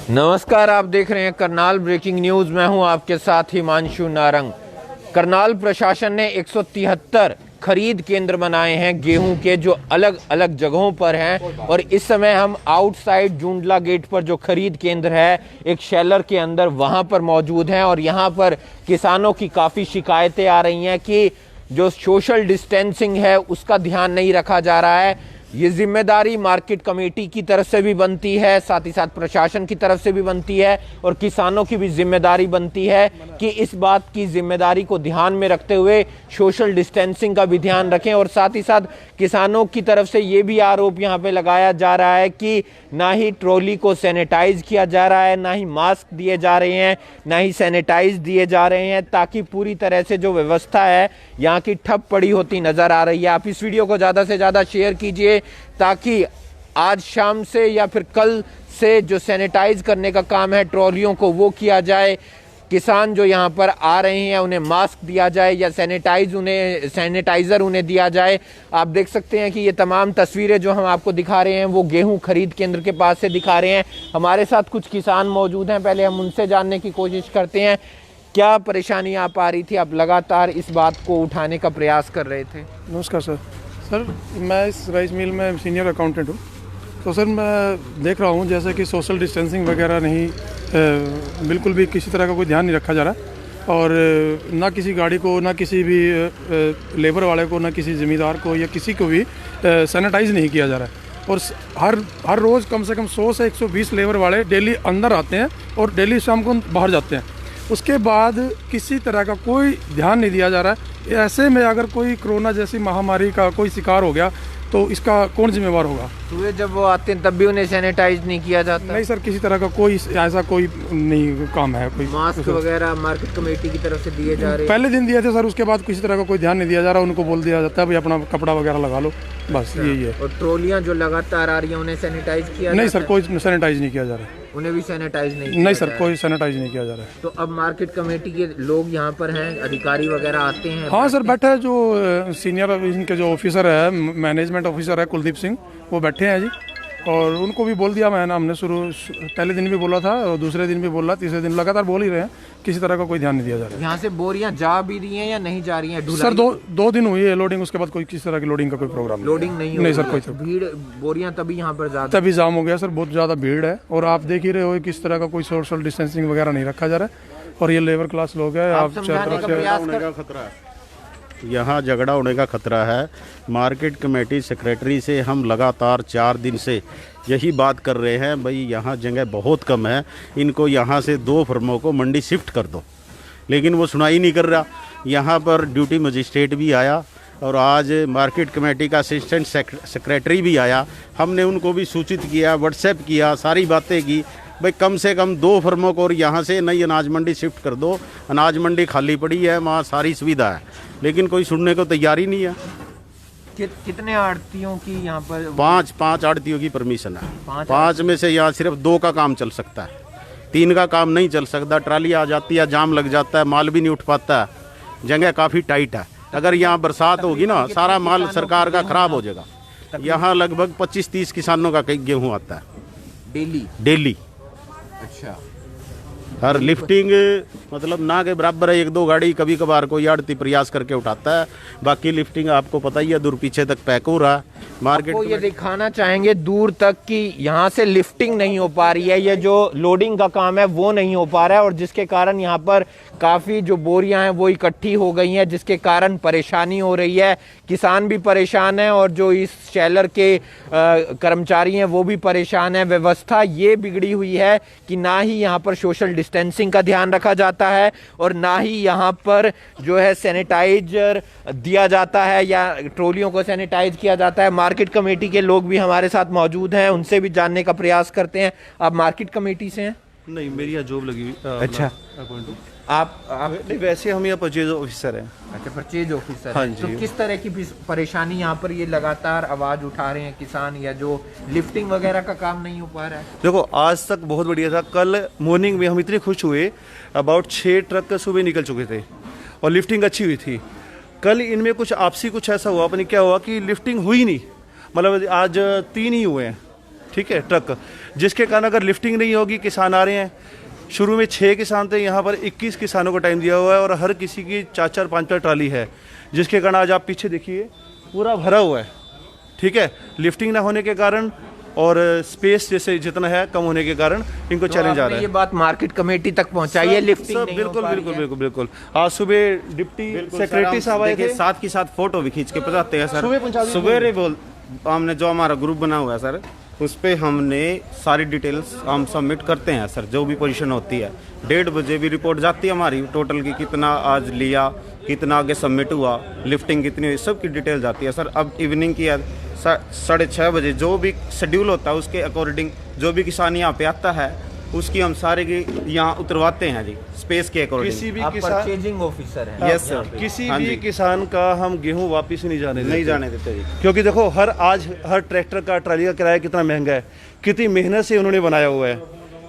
नमस्कार, आप देख रहे हैं करनाल ब्रेकिंग न्यूज़। मैं हूं आपके साथ हिमांशु नारंग। करनाल प्रशासन ने 173 खरीद केंद्र बनाए हैं गेहूं के, जो अलग अलग जगहों पर हैं। और इस समय हम आउटसाइड जूंडला गेट पर जो खरीद केंद्र है एक शेलर के अंदर, वहां पर मौजूद हैं। और यहां पर किसानों की काफ़ी शिकायतें आ रही हैं कि जो सोशल डिस्टेंसिंग है उसका ध्यान नहीं रखा जा रहा है। ये जिम्मेदारी मार्केट कमेटी की तरफ से भी बनती है, साथ ही साथ प्रशासन की तरफ से भी बनती है, और किसानों की भी जिम्मेदारी बनती है कि इस बात की जिम्मेदारी को ध्यान में रखते हुए सोशल डिस्टेंसिंग का भी ध्यान रखें। और साथ ही साथ किसानों की तरफ से ये भी आरोप यहाँ पे लगाया जा रहा है कि ना ही ट्रॉली को सैनिटाइज किया जा रहा है, ना ही मास्क दिए जा रहे हैं, ना ही सैनिटाइज दिए जा रहे हैं, ताकि पूरी तरह से जो व्यवस्था है यहाँ की ठप पड़ी होती नजर आ रही है। आप इस वीडियो को ज़्यादा से ज़्यादा शेयर कीजिए ताकि आज शाम से या फिर कल से जो सैनिटाइज करने का काम है ट्रॉलियों को, वो किया जाए। किसान जो यहाँ पर आ रहे हैं उन्हें मास्क दिया जाए या सैनिटाइज़र उन्हें दिया जाए। आप देख सकते हैं कि ये तमाम तस्वीरें जो हम आपको दिखा रहे हैं वो गेहूं खरीद केंद्र के पास से दिखा रहे हैं। हमारे साथ कुछ किसान मौजूद हैं, पहले हम उनसे जानने की कोशिश करते हैं क्या परेशानी आप आ रही थी। आप लगातार इस बात को उठाने का प्रयास कर रहे थे। नमस्कार सर, मैं इस राइस मिल में सीनियर अकाउंटेंट हूँ। तो सर मैं देख रहा हूँ जैसे कि सोशल डिस्टेंसिंग वगैरह नहीं, बिल्कुल भी किसी तरह का कोई ध्यान नहीं रखा जा रहा। और ना किसी गाड़ी को, ना किसी भी लेबर वाले को, ना किसी ज़मींदार को या किसी को भी सैनिटाइज़ नहीं किया जा रहा है। और हर रोज़ कम से कम 100 से 120 लेबर वाले डेली अंदर आते हैं और डेली शाम को बाहर जाते हैं। उसके बाद किसी तरह का कोई ध्यान नहीं दिया जा रहा है। ऐसे में अगर कोई कोरोना जैसी महामारी का कोई शिकार हो गया तो इसका कौन जिम्मेवार होगा? सुबह जब वो आते हैं तब भी उन्हें सैनिटाइज नहीं किया जाता? नहीं सर, किसी तरह का कोई ऐसा कोई नहीं काम है। कोई मास्क वगैरह मार्केट कमेटी की तरफ से दिए जा रहे हैं? पहले दिन दिए थे सर, उसके बाद किसी तरह का कोई ध्यान नहीं दिया जा रहा। उनको बोल दिया जाता है भाई अपना कपड़ा वगैरह लगा लो, बस यही है। और ट्रॉलियां जो लगातार आ रही हैं उन्हें सैनिटाइज किया? नहीं सर, कोई सैनिटाइज नहीं किया जा रहा है। उन्हें भी सैनिटाइज नहीं? नहीं सर, कोई सैनिटाइज नहीं किया जा रहा है। तो अब मार्केट कमेटी के लोग यहाँ पर हैं, अधिकारी वगैरह आते हैं? हाँ सर, बैठे हैं जो सीनियर इनके जो ऑफिसर है, मैनेजमेंट ऑफिसर है कुलदीप सिंह, वो बैठे हैं जी। और उनको भी बोल दिया मैंने, हमने पहले दिन भी बोला था और दूसरे दिन भी बोला, तीसरे दिन लगातार बोल ही रहे हैं। किसी तरह का कोई ध्यान नहीं दिया जा रहा है। यहाँ से बोरियां जा भी रही हैं या नहीं जा रही हैं? सर दो दिन हुई है लोडिंग, उसके बाद कोई किसी तरह की लोडिंग का कोई प्रोग्राम लोडिंग नहीं सर। कोई भीड़, बोरियां तभी यहाँ पर ज्यादा, तभी जाम हो गया सर, बहुत ज़्यादा भीड़ है। और आप देख ही रहे हो किस तरह का कोई सोशल डिस्टेंसिंग वगैरह नहीं रखा जा रहा है। और ये लेबर क्लास लोग हैं, आप यहाँ झगड़ा होने का खतरा है। मार्केट कमेटी सेक्रेटरी से हम लगातार 4 दिन से यही बात कर रहे हैं, भाई यहाँ जगह बहुत कम है, इनको यहाँ से 2 फर्मों को मंडी शिफ्ट कर दो, लेकिन वो सुनाई नहीं कर रहा। यहाँ पर ड्यूटी मजिस्ट्रेट भी आया और आज मार्केट कमेटी का असिस्टेंट सेक्रेटरी भी आया। हमने उनको भी सूचित किया, व्हाट्सएप किया, सारी बातें की, भाई कम से कम 2 फर्मों को और यहाँ से नई अनाज मंडी शिफ्ट कर दो। अनाज मंडी खाली पड़ी है, वहाँ सारी सुविधा है, लेकिन कोई सुनने को तैयार ही नहीं है। कितने आड़तियों की यहाँ पर? 5 आड़तियों की परमिशन है। 5 में से यहाँ सिर्फ 2 का काम चल सकता है, 3 का काम नहीं चल सकता। ट्राली आ जाती है, जाम लग जाता है, माल भी नहीं उठ पाता है। जगह काफ़ी टाइट है। अगर यहाँ बरसात होगी ना, सारा माल सरकार का खराब हो जाएगा। यहाँ लगभग 25-30 किसानों का गेहूँ आता है डेली। अच्छा। हर लिफ्टिंग मतलब ना के बराबर है। 1-2 गाड़ी कभी कभार कोई आड़ती प्रयास करके उठाता है, बाकी लिफ्टिंग आपको पता ही है दूर पीछे तक पैक हो रहा है। मार्केट को ये दिखाना चाहेंगे दूर तक कि यहाँ से लिफ्टिंग नहीं हो पा रही है, ये जो लोडिंग का काम है वो नहीं हो पा रहा है, और जिसके कारण यहाँ पर काफ़ी जो बोरियां हैं वो इकट्ठी हो गई हैं, जिसके कारण परेशानी हो रही है। किसान भी परेशान है और जो इस शेलर के कर्मचारी हैं वो भी परेशान है। व्यवस्था ये बिगड़ी हुई है कि ना ही यहाँ पर सोशल डिस्टेंसिंग का ध्यान रखा जाता है और ना ही यहाँ पर जो है सैनिटाइजर दिया जाता है या ट्रॉलियों को सैनिटाइज किया जाता है। मार्केट कमेटी के लोग भी हमारे साथ मौजूद हैं, उनसे भी जानने का प्रयास करते हैं। आप मार्केट कमेटी से हैं? नहीं, मेरी यहाँ जॉब लगी हुई। अच्छा, आप नहीं, वैसे हम यहाँ परचेज ऑफिसर हैं। अच्छा, परचेज ऑफिसर। हाँ हैं। जी। तो किस तरह की परेशानी यहाँ पर ये लगातार आवाज उठा रहे हैं किसान, या जो लिफ्टिंग वगैरह का काम नहीं हो पा रहा है? देखो, आज तक बहुत बढ़िया था। कल मॉर्निंग में हम इतने खुश हुए, अबाउट 6 ट्रक सुबह निकल चुके थे और लिफ्टिंग अच्छी हुई थी। कल इनमें कुछ आपसी कुछ ऐसा हुआ, अपनी क्या हुआ कि लिफ्टिंग हुई नहीं, मतलब आज 3 ही हुए हैं, ठीक है, ट्रक। जिसके कारण अगर लिफ्टिंग नहीं होगी, किसान आ रहे हैं, शुरू में 6 किसान थे, यहाँ पर 21 किसानों को टाइम दिया हुआ है और हर किसी की 4-4 5-5 ट्राली है, जिसके कारण आज आप पीछे देखिए पूरा भरा हुआ है। ठीक है, लिफ्टिंग ना होने के कारण और स्पेस जैसे जितना है कम होने के कारण इनको चैलेंज आ रहा है। ये बात मार्केट कमेटी तक पहुंचाई है, लिफ्टिंग नहीं हो बिल्कुल पा रही बिल्कुल है। बिल्कुल बिल्कुल। आज सुबह डिप्टी सेक्रेटरी साहब आए थे, साथ के साथ फोटो भी खींच के पहुंचाते हैं सर। सुबह पहुंचा दिए। सवेरे बोल हमने जो हमारा ग्रुप बना हुआ है सर, उस पे हमने सारी डिटेल्स हम सबमिट करते हैं सर, जो भी पोजीशन होती है। 1:30 बजे भी रिपोर्ट जाती है हमारी, टोटल की कितना आज लिया, कितना आगे सबमिट हुआ, लिफ्टिंग कितनी हुई, सब की डिटेल जाती है सर। अब इवनिंग की 6:30 बजे जो भी शेड्यूल होता है उसके अकॉर्डिंग जो भी किसान यहाँ पे आता है उसकी हम सारे की यहाँ उतरवाते हैं जी, स्पेस के अकॉर्डिंग। किसी भी आप किसान, परचेजिंग ऑफिसर हैं? यस सर, किसी हाँ भी जी। किसान का हम गेहूं वापस नहीं जाने देते। नहीं जाने देते जी। क्योंकि देखो हर ट्रैक्टर का, ट्राली का किराया कितना महंगा है, कितनी मेहनत से उन्होंने बनाया हुआ है।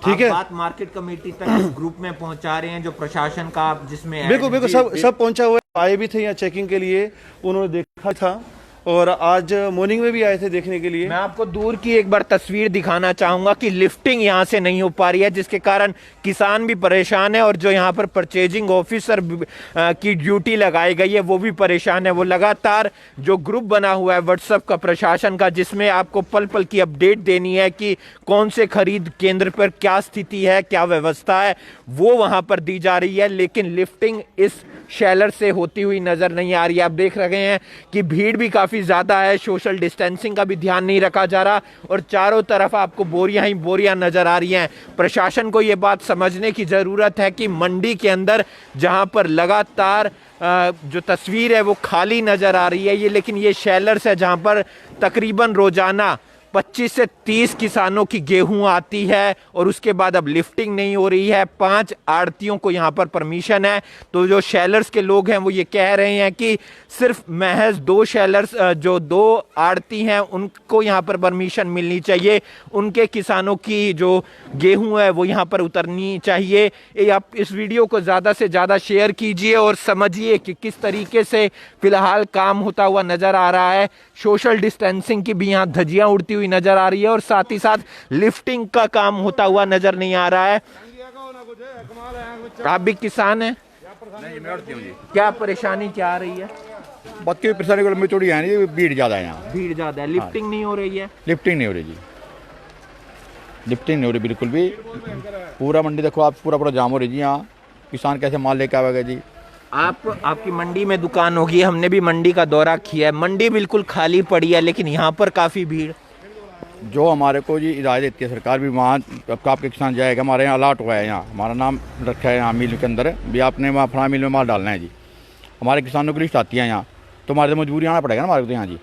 ठीक है, बात मार्केट कमेटी तक इस ग्रुप में पहुंचा रहे हैं, जो प्रशासन का जिसमें बिल्कुल बिल्कुल सब पहुंचा हुआ है। आए भी थे यहाँ चेकिंग के लिए, उन्होंने देखा था और आज मॉर्निंग में भी आए थे देखने के लिए। मैं आपको दूर की एक बार तस्वीर दिखाना चाहूंगा कि लिफ्टिंग यहां से नहीं हो पा रही है, जिसके कारण किसान भी परेशान है और जो यहां पर परचेजिंग ऑफिसर की ड्यूटी लगाई गई है वो भी परेशान है। वो लगातार जो ग्रुप बना हुआ है व्हाट्सएप का प्रशासन का, जिसमें आपको पल पल की अपडेट देनी है कि कौन से खरीद केंद्र पर क्या स्थिति है, क्या व्यवस्था है, वो वहां पर दी जा रही है। लेकिन लिफ्टिंग इस शैलर से होती हुई नजर नहीं आ रही है। आप देख रहे हैं कि भीड़ भी काफी ज्यादा है, सोशल डिस्टेंसिंग का भी ध्यान नहीं रखा जा रहा और चारों तरफ आपको बोरियां ही बोरियां नजर आ रही हैं। प्रशासन को यह बात समझने की जरूरत है कि मंडी के अंदर जहां पर लगातार जो तस्वीर है वो खाली नजर आ रही है ये, लेकिन ये शैलर्स है जहां पर तकरीबन रोजाना 25 से 30 किसानों की गेहूं आती है और उसके बाद अब लिफ्टिंग नहीं हो रही है। 5 आड़तियों को यहां पर परमिशन है। तो जो शैलर्स के लोग हैं वो ये कह रहे हैं कि सिर्फ महज 2 शैलर्स, जो 2 आड़ती हैं, उनको यहां पर परमिशन मिलनी चाहिए। उनके किसानों की जो गेहूं है वो यहां पर उतरनी चाहिए। आप इस वीडियो को ज़्यादा से ज़्यादा शेयर कीजिए और समझिए कि किस तरीके से फिलहाल काम होता हुआ नज़र आ रहा है। सोशल डिस्टेंसिंग की भी यहाँ धज्जियाँ उड़ती हुई नजर आ रही है और साथ ही साथ लिफ्टिंग का काम होता हुआ नजर नहीं आ रहा है। आप भी किसान हैं? क्या परेशानी क्या आ रही है? बाकी कोई परेशानी लंबी चौड़ी है नहीं, भीड़ ज़्यादा है यहाँ। भीड़ ज्यादा है, लिफ्टिंग नहीं हो रही है। लिफ्टिंग नहीं हो रही जी, लिफ्टिंग नहीं हो रही बिल्कुल भी। पूरा मंडी देखो आप, पूरा जाम हो रही जी। यहाँ किसान कैसे माल लेके आवेगा जी? आपकी मंडी में दुकान होगी, हमने भी मंडी का दौरा किया है, मंडी बिल्कुल खाली पड़ी है, लेकिन यहाँ पर काफी भीड़। जो हमारे को जी हिदायत देती है सरकार भी, वहाँ आपके किसान जाएगा। हमारे यहाँ अलाट हुआ है, यहाँ हमारा नाम रखा है यहाँ मिल के अंदर भी, आपने वहाँ फला मिल में माल डालना है जी। हमारे किसानों की लिस्ट आती है यहाँ, तो हमारे तो मजबूरी आना पड़ेगा ना हमारे को तो यहाँ जी,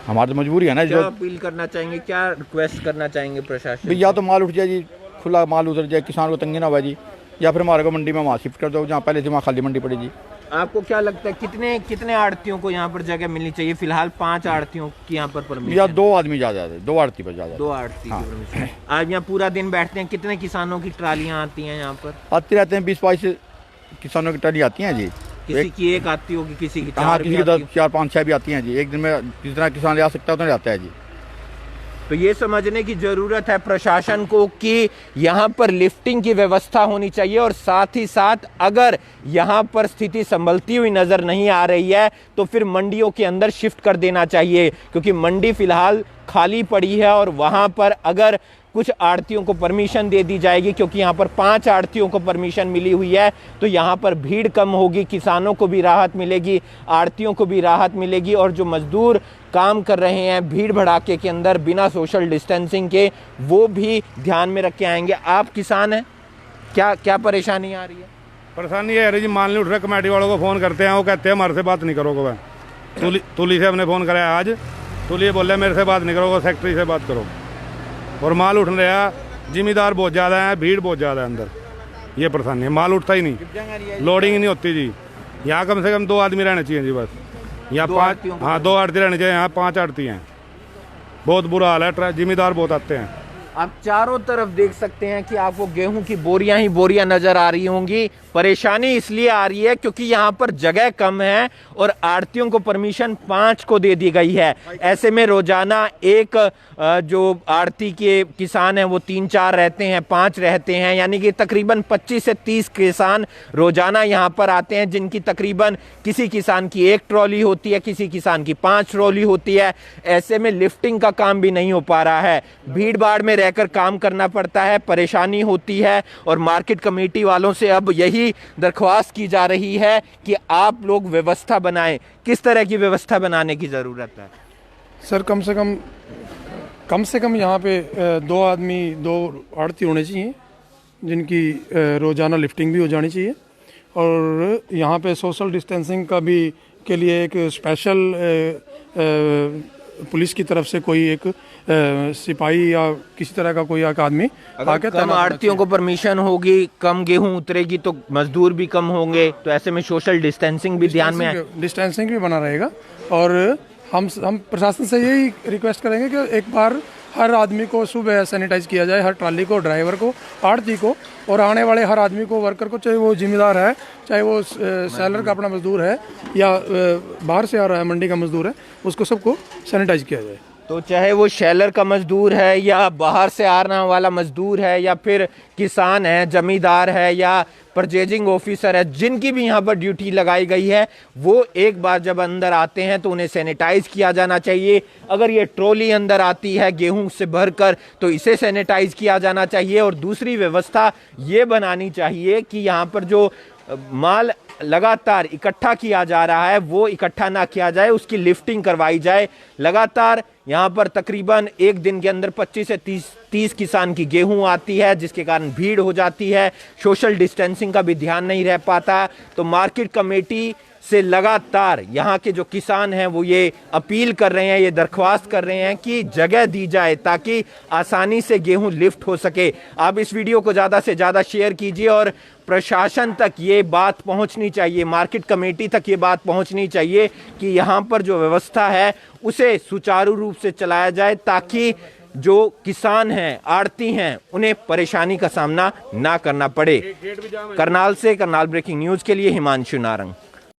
हमारी तो मजबूरी है ना। क्या जो अपील करना चाहेंगे, क्या रिक्वेस्ट करना चाहेंगे प्रशासन? भी या तो माल उठ जाए जी, खुला माल उतर जाए, किसान को तंगी ना हुआ जी, या फिर हमारे को मंडी में वहाँ शिफ्ट कर दो जहाँ पहले से वहाँ खाली मंडी पड़ी जी। आपको क्या लगता है कितने आड़तियों को यहाँ पर जगह मिलनी चाहिए? फिलहाल 5 आड़तियों की यहाँ पर परमिशन, या 2 आदमी ज़्यादा है, 2 आड़ती पर ज़्यादा। 2 आड़ती की हाँ। परमिशन। आप यहाँ पूरा दिन बैठते हैं, कितने किसानों की ट्रालियाँ आती हैं यहाँ पर? आते रहते हैं 20-22 किसानों की टली आती हैं जी। किसी की एक आती होगी, किसी की हाँ, 4 किसी की 10, 4, 5, 6 भी आती हैं जी। एक दिन में जितना किसान ले आ सकता है उतना ले आता है जी। तो ये समझने की जरूरत है प्रशासन को कि यहाँ पर लिफ्टिंग की व्यवस्था होनी चाहिए और साथ ही साथ अगर यहाँ पर स्थिति संभलती हुई नजर नहीं आ रही है तो फिर मंडियों के अंदर शिफ्ट कर देना चाहिए, क्योंकि मंडी फिलहाल खाली पड़ी है और वहाँ पर अगर कुछ आड़तियों को परमिशन दे दी जाएगी, क्योंकि यहाँ पर 5 आड़तियों को परमिशन मिली हुई है, तो यहाँ पर भीड़ कम होगी, किसानों को भी राहत मिलेगी, आड़तियों को भी राहत मिलेगी और जो मजदूर काम कर रहे हैं भीड़ भड़ाके के अंदर बिना सोशल डिस्टेंसिंग के, वो भी ध्यान में रख के आएंगे। आप किसान हैं, क्या परेशानी आ रही है? परेशानी ये है जी, मान लो उठ रहे कमेटी वालों को फ़ोन करते हैं, वो कहते हैं हमारे से बात नहीं करोगे। वह तुली से हमने फ़ोन कराया आज, तुली बोल रहे मेरे से बात नहीं करोगे, सेक्रेटरी से बात करो। और माल उठ रहा, जिम्मेदार बहुत ज़्यादा है, भीड़ बहुत ज़्यादा है अंदर, ये परेशानी है। माल उठता ही नहीं, लोडिंग ही नहीं होती जी। यहाँ कम से कम 2 आदमी रहने चाहिए जी बस। यहाँ 5, हाँ 2 आड़ती रहने चाहिए, यहाँ 5 आड़ती हैं। बहुत बुरा हाल है, जिम्मेदार बहुत आते हैं। आप चारों तरफ देख सकते हैं कि आपको गेहूं की बोरियां ही बोरियां नजर आ रही होंगी। परेशानी इसलिए आ रही है क्योंकि यहाँ पर जगह कम है और आड़तियों को परमिशन 5 को दे दी गई है। ऐसे में रोजाना एक जो आड़ती के किसान हैं वो 3-4 रहते हैं, 5 रहते हैं, यानी कि तकरीबन 25 से 30 किसान रोजाना यहाँ पर आते हैं, जिनकी तकरीबन किसी किसान की 1 ट्रॉली होती है, किसी किसान की 5 ट्रॉली होती है। ऐसे में लिफ्टिंग का काम भी नहीं हो पा रहा है, भीड़ भाड़ में रहकर काम करना पड़ता है, परेशानी होती है। और मार्केट कमेटी वालों से अब यही दरख्वास्त की जा रही है कि आप लोग व्यवस्था बनाएं। किस तरह की व्यवस्था बनाने की जरूरत है? सर कम से कम यहाँ पे 2 आदमी 2 आड़ती होने चाहिए, जिनकी रोज़ाना लिफ्टिंग भी हो जानी चाहिए। और यहाँ पे सोशल डिस्टेंसिंग का भी के लिए एक स्पेशल पुलिस की तरफ से कोई एक सिपाही या किसी तरह का कोई एक आदमी आके कम आड़तियों को परमिशन होगी, कम गेहूं उतरेगी तो मजदूर भी कम होंगे, तो ऐसे में सोशल डिस्टेंसिंग भी ध्यान में डिस्टेंसिंग भी बना रहेगा। और हम प्रशासन से यही रिक्वेस्ट करेंगे कि एक बार हर आदमी को सुबह सैनिटाइज किया जाए, हर ट्राली को, ड्राइवर को, आड़ती को, और आने वाले हर आदमी को, वर्कर को, चाहे वो जिम्मेदार है, चाहे वो सेलर का अपना मजदूर है या बाहर से आ रहा है मंडी का मजदूर है, उसको सबको सैनिटाइज किया जाए। तो चाहे वो शेलर का मजदूर है या बाहर से आने वाला मजदूर है या फिर किसान है, जमींदार है या परचेजिंग ऑफिसर है, जिनकी भी यहाँ पर ड्यूटी लगाई गई है, वो एक बार जब अंदर आते हैं तो उन्हें सैनिटाइज किया जाना चाहिए। अगर ये ट्रॉली अंदर आती है गेहूं से भरकर तो इसे सैनिटाइज किया जाना चाहिए। और दूसरी व्यवस्था ये बनानी चाहिए कि यहाँ पर जो माल लगातार इकट्ठा किया जा रहा है वो इकट्ठा ना किया जाए, उसकी लिफ्टिंग करवाई जाए। लगातार यहाँ पर तकरीबन एक दिन के अंदर 25 से 30 किसान की गेहूं आती है, जिसके कारण भीड़ हो जाती है, सोशल डिस्टेंसिंग का भी ध्यान नहीं रह पाता। तो मार्केट कमेटी से लगातार यहाँ के जो किसान हैं वो ये अपील कर रहे हैं, ये दरख्वास्त कर रहे हैं कि जगह दी जाए ताकि आसानी से गेहूं लिफ्ट हो सके। आप इस वीडियो को ज़्यादा से ज़्यादा शेयर कीजिए और प्रशासन तक ये बात पहुंचनी चाहिए, मार्केट कमेटी तक ये बात पहुंचनी चाहिए कि यहाँ पर जो व्यवस्था है उसे सुचारू रूप से चलाया जाए ताकि जो किसान हैं, आड़ती हैं, उन्हें परेशानी का सामना ना करना पड़े। करनाल से करनाल ब्रेकिंग न्यूज़ के लिए हिमांशु नारंग।